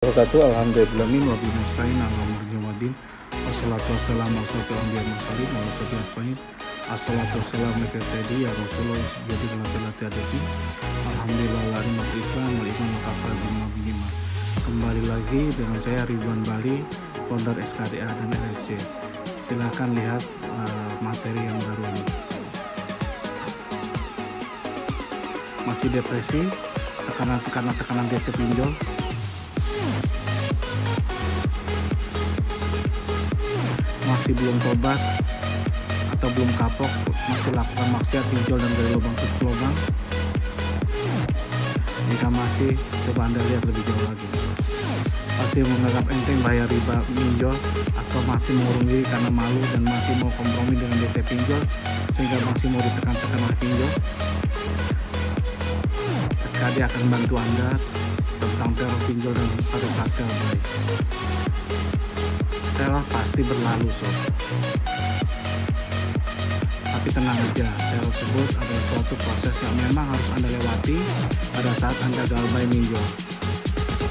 Wabarakatuh. Alhamdulillahi wa bihi nasta'in ala umuri waddin. Wassalatu wassalamu ala asyrofil anbiya'i wal mursalin wa ala alihi ajmain. Assalatu wassalamu ala sayyidi ya Rasulullah jadi latih hadapi. Alhamdulillah la nikmatul Islam wal iman wa kafar bima. Kembali lagi dengan saya Ridwan Bali, founder SKDA dan LSC. Silakan lihat materi yang baru ini. Masih depresi, tekanan DC pinjol, masih belum tobat atau belum kapok, masih lakukan maksiat, pinjol dan gali lubang tutup lubang. Jika masih, coba Anda lihat lebih jauh lagi. Masih menganggap enteng bayar riba pinjol, atau masih mengurung diri karena malu dan masih mau kompromi dengan DC pinjol sehingga masih mau ditekan-tekan oleh pinjol. SKD akan bantu Anda tentang teror pinjol dan pada saat galbay. Teror pasti berlalu, sob. Tapi tenang aja, teror tersebut adalah suatu proses yang memang harus Anda lewati pada saat Anda galbay pinjol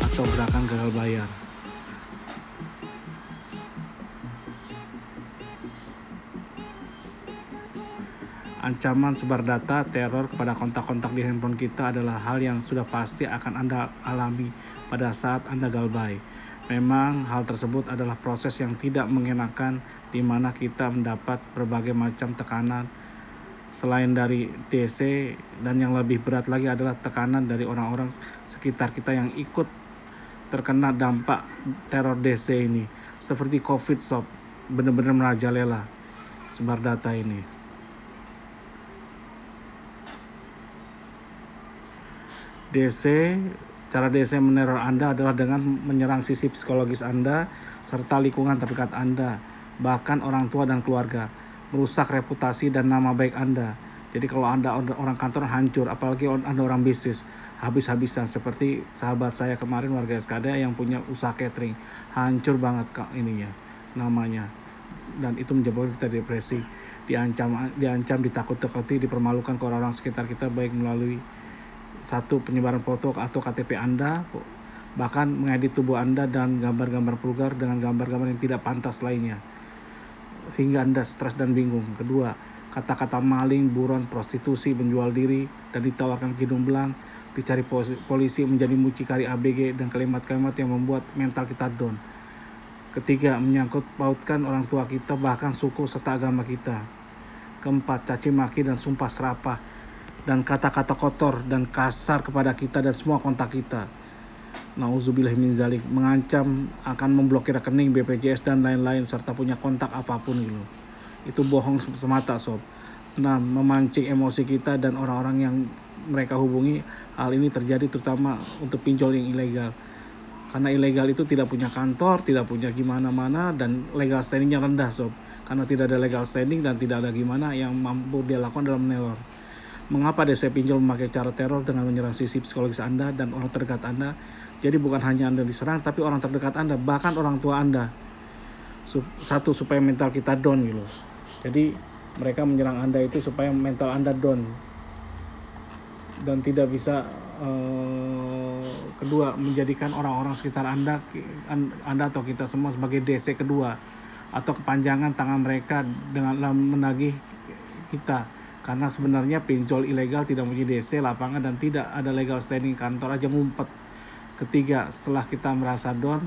atau gerakan gagal bayar. Ancaman sebar data teror kepada kontak-kontak di handphone kita adalah hal yang sudah pasti akan Anda alami pada saat Anda galbay. Memang hal tersebut adalah proses yang tidak mengenakan, di mana kita mendapat berbagai macam tekanan selain dari DC, dan yang lebih berat lagi adalah tekanan dari orang-orang sekitar kita yang ikut terkena dampak teror DC ini. Seperti COVID, sob, benar-benar merajalela sebar data ini. Cara DC meneror Anda adalah dengan menyerang sisi psikologis Anda serta lingkungan terdekat Anda, bahkan orang tua dan keluarga, merusak reputasi dan nama baik Anda. Jadi kalau Anda orang kantor hancur, apalagi Anda orang bisnis, habis-habisan. Seperti sahabat saya kemarin, warga SKD yang punya usaha catering, hancur banget ininya, namanya. Dan itu menyebabkan kita depresi, diancam, ditakut-takuti, dipermalukan ke orang-orang sekitar kita, baik melalui satu penyebaran foto atau KTP Anda, bahkan mengedit tubuh Anda dan gambar-gambar vulgar dengan gambar-gambar yang tidak pantas lainnya, sehingga Anda stres dan bingung. Kedua, kata-kata maling, buron, prostitusi, menjual diri, dan ditawarkan hidung belang, dicari polisi, menjadi mucikari ABG, dan kalimat-kalimat yang membuat mental kita down. Ketiga, menyangkut pautkan orang tua kita, bahkan suku serta agama kita. Keempat, caci maki dan sumpah serapah dan kata-kata kotor dan kasar kepada kita dan semua kontak kita. Nauzubillah min zalik, mengancam akan memblokir rekening BPJS dan lain-lain serta punya kontak apapun gitu. Itu bohong semata, sob. Nah, memancing emosi kita dan orang-orang yang mereka hubungi. Hal ini terjadi terutama untuk pinjol yang ilegal. Karena ilegal itu tidak punya kantor, tidak punya gimana-mana, dan legal standingnya rendah, sob. Karena tidak ada legal standing dan tidak ada gimana yang mampu dia lakukan dalam meneror. Mengapa DC pinjol memakai cara teror dengan menyerang sisi psikologis Anda dan orang terdekat Anda? Jadi bukan hanya Anda diserang, tapi orang terdekat Anda, bahkan orang tua Anda. Satu, supaya mental kita down gitu. Jadi mereka menyerang Anda itu supaya mental Anda down dan tidak bisa. Kedua, menjadikan orang-orang sekitar Anda atau kita semua sebagai DC kedua atau kepanjangan tangan mereka dengan menagih kita. Karena sebenarnya pinjol ilegal tidak mempunyai DC, lapangan, dan tidak ada legal standing, kantor aja ngumpet. Ketiga, setelah kita merasa down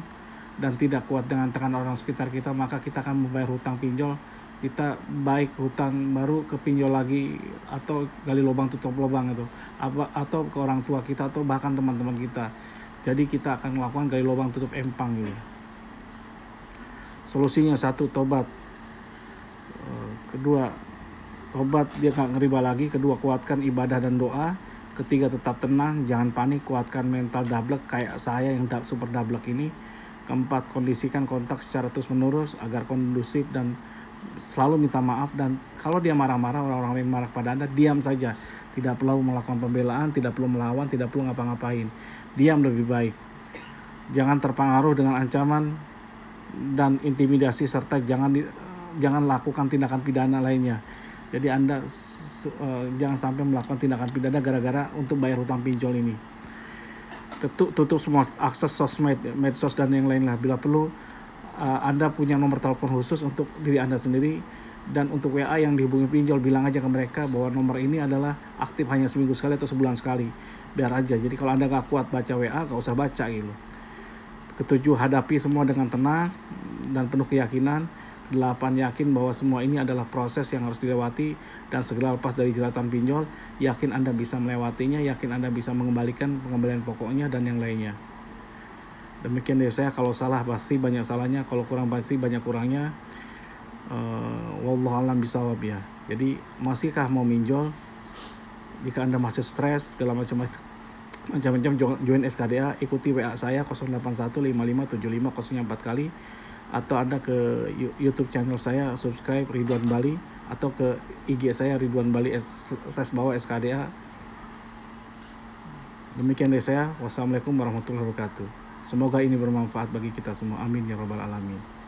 dan tidak kuat dengan tekanan orang sekitar kita, maka kita akan membayar hutang pinjol. Kita baik hutang baru ke pinjol lagi, atau gali lubang tutup lubang itu, atau ke orang tua kita atau bahkan teman-teman kita. Jadi kita akan melakukan gali lubang tutup empang gitu. Solusinya, satu, tobat. Kedua, tobat, dia gak ngeriba lagi. Kedua, kuatkan ibadah dan doa. Ketiga, tetap tenang, jangan panik, kuatkan mental dablek kayak saya yang super dablek ini. Keempat, kondisikan kontak secara terus menerus agar kondusif dan selalu minta maaf. Dan kalau dia marah-marah, orang-orang yang marah pada Anda, diam saja. Tidak perlu melakukan pembelaan, tidak perlu melawan, tidak perlu ngapa-ngapain. Diam lebih baik. Jangan terpengaruh dengan ancaman dan intimidasi, serta jangan lakukan tindakan pidana lainnya. Jadi Anda jangan sampai melakukan tindakan pidana gara-gara untuk bayar hutang pinjol ini. tutup semua akses sosmed, medsos dan yang lain lah. Bila perlu Anda punya nomor telepon khusus untuk diri Anda sendiri, dan untuk WA yang dihubungi pinjol, bilang aja ke mereka bahwa nomor ini adalah aktif hanya seminggu sekali atau sebulan sekali, biar aja. Jadi kalau Anda gak kuat baca WA, gak usah baca gitu. Ketujuh, hadapi semua dengan tenang dan penuh keyakinan. Kedelapan, yakin bahwa semua ini adalah proses yang harus dilewati dan segera lepas dari jeratan pinjol. Yakin Anda bisa melewatinya, yakin Anda bisa mengembalikan pengembalian pokoknya dan yang lainnya. Demikian dari saya. Kalau salah pasti banyak salahnya, kalau kurang pasti banyak kurangnya. Wallahu a'lam bishawab ya. Jadi masihkah mau minjol? Jika Anda masih stres segala macam-macam join SKDA, ikuti WA saya 0815575004 kali, atau Anda ke YouTube channel saya, subscribe Ridwan Bali, atau ke IG saya Ridwan Bali /SKDA. Demikian dari saya. Wassalamualaikum warahmatullahi wabarakatuh. Semoga ini bermanfaat bagi kita semua. Amin ya rabbal alamin.